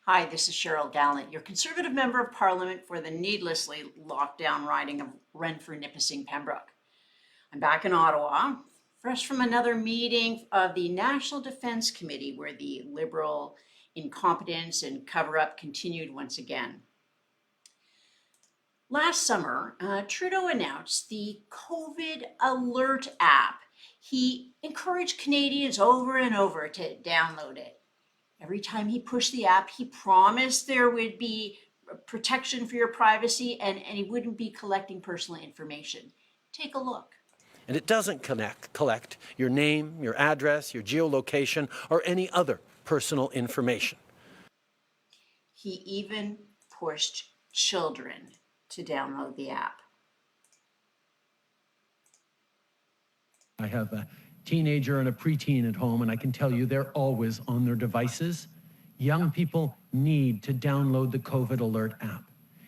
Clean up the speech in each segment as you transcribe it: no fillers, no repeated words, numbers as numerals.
Hi, this is Cheryl Gallant, your Conservative Member of Parliament for the needlessly locked down riding of Renfrew-Nipissing-Pembroke. I'm back in Ottawa, fresh from another meeting of the National Defence Committee where the Liberal incompetence and cover-up continued once again. Last summer, Trudeau announced the COVID Alert app. He encouraged Canadians over and over to download it. Every time he pushed the app, he promised there would be protection for your privacy and he wouldn't be collecting personal information. Take a look. And it doesn't collect your name, your address, your geolocation, or any other personal information. He even pushed children to download the app. I have a teenager and a preteen at home, and I can tell you they're always on their devices. Young people need to download the COVID Alert app.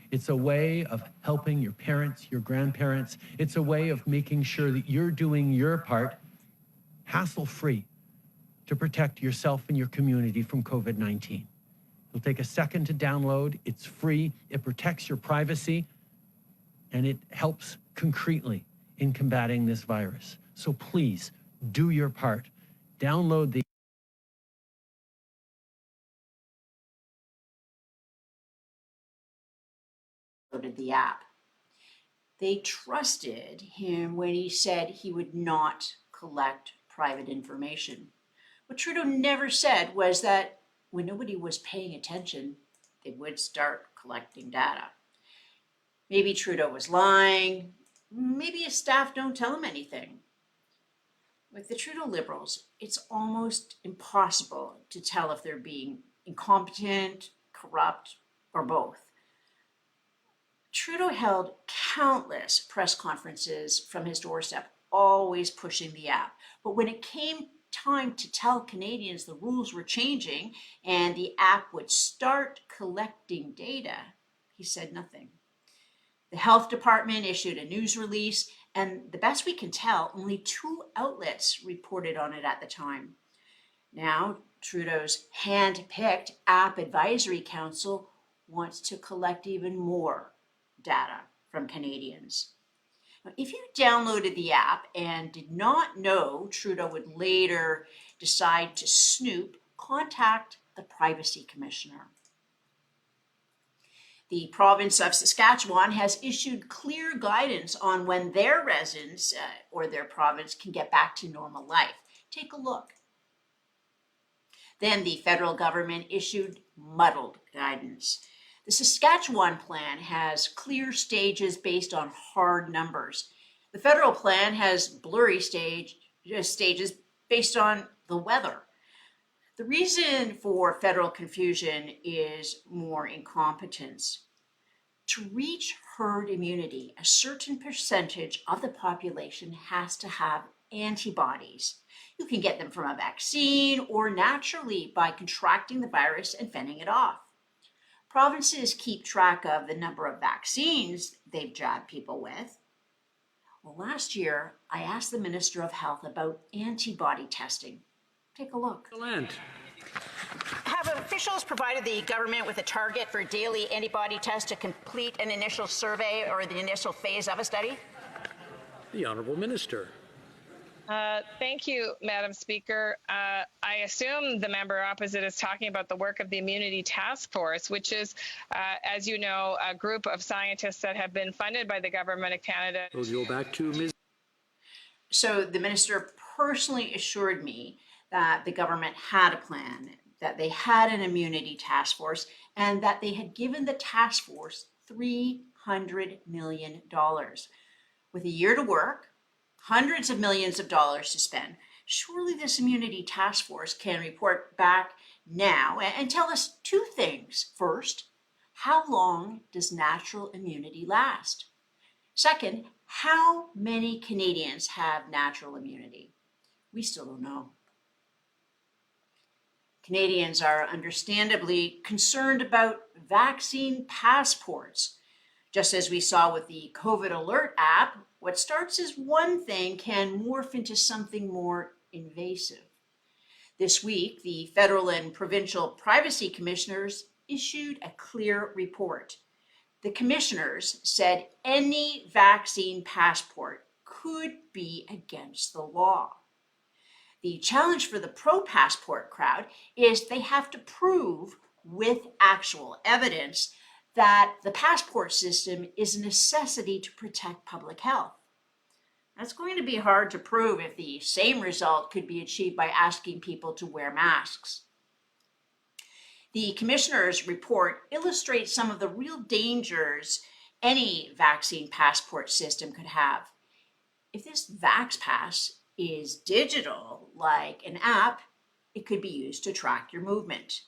It's a way of helping your parents, your grandparents. It's a way of making sure that you're doing your part, hassle-free, to protect yourself and your community from COVID-19. It'll take a second to download. It's free. It protects your privacy, and it helps concretely in combating this virus. So please, do your part. Download the app. They trusted him when he said he would not collect private information. What Trudeau never said was that when nobody was paying attention, they would start collecting data. Maybe Trudeau was lying. Maybe his staff don't tell him anything. With the Trudeau Liberals, it's almost impossible to tell if they're being incompetent, corrupt, or both. Trudeau held countless press conferences from his doorstep, always pushing the app. But when it came time to tell Canadians the rules were changing and the app would start collecting data, he said nothing. The health department issued a news release, and the best we can tell, only 2 outlets reported on it at the time. Now, Trudeau's hand-picked App Advisory Council wants to collect even more data from Canadians. Now, if you downloaded the app and did not know Trudeau would later decide to snoop, contact the Privacy Commissioner. The province of Saskatchewan has issued clear guidance on when their residents or their province can get back to normal life. Take a look. Then the federal government issued muddled guidance. The Saskatchewan plan has clear stages based on hard numbers. The federal plan has blurry stages based on the weather. The reason for federal confusion is more incompetence. To reach herd immunity, a certain percentage of the population has to have antibodies. You can get them from a vaccine or naturally by contracting the virus and fending it off. Provinces keep track of the number of vaccines they've jabbed people with. Well, last year, I asked the Minister of Health about antibody testing. Take a look. Gallant. Have officials provided the government with a target for daily antibody tests to complete an initial survey or the initial phase of a study? The Honourable Minister. Thank you, Madam Speaker. I assume the member opposite is talking about the work of the Immunity Task Force, which is, as you know, a group of scientists that have been funded by the Government of Canada. We'll go back to Ms. So the minister personally assured me that the government had a plan, that they had an immunity task force, and that they had given the task force $300 million. With a year to work, hundreds of millions of dollars to spend, surely this immunity task force can report back now and tell us 2 things. First, how long does natural immunity last? Second, how many Canadians have natural immunity? We still don't know. Canadians are understandably concerned about vaccine passports. Just as we saw with the COVID Alert app, what starts as one thing can morph into something more invasive. This week, the federal and provincial privacy commissioners issued a clear report. The commissioners said any vaccine passport could be against the law. The challenge for the pro-passport crowd is they have to prove with actual evidence that the passport system is a necessity to protect public health. That's going to be hard to prove if the same result could be achieved by asking people to wear masks. The commissioner's report illustrates some of the real dangers any vaccine passport system could have. If this VaxPass is digital, like an app, it could be used to track your movement.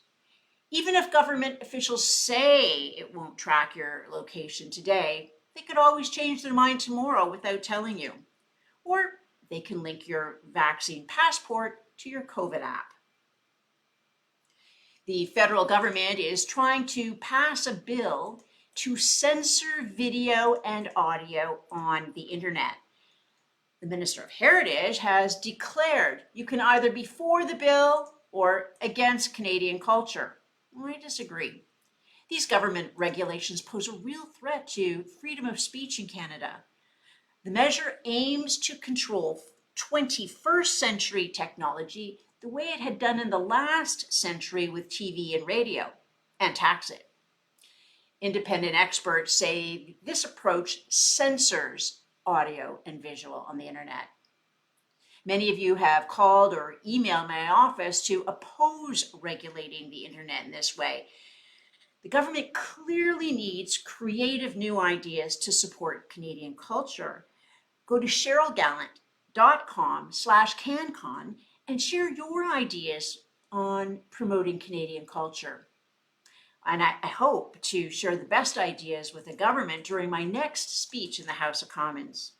Even if government officials say it won't track your location today, they could always change their mind tomorrow without telling you. Or they can link your vaccine passport to your COVID app. The federal government is trying to pass a bill to censor video and audio on the internet. The Minister of Heritage has declared you can either be for the bill or against Canadian culture. I disagree. These government regulations pose a real threat to freedom of speech in Canada. The measure aims to control 21st century technology the way it had done in the last century with TV and radio, and tax it. Independent experts say this approach censors audio and visual on the internet. Many of you have called or emailed my office to oppose regulating the internet in this way. The government clearly needs creative new ideas to support Canadian culture. Go to cherylgallant.com/CanCon and share your ideas on promoting Canadian culture. And I hope to share the best ideas with the government during my next speech in the House of Commons.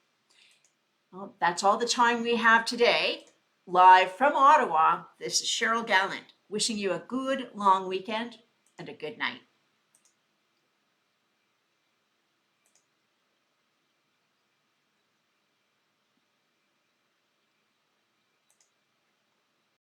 Well, that's all the time we have today. Live from Ottawa, this is Cheryl Gallant, wishing you a good long weekend and a good night.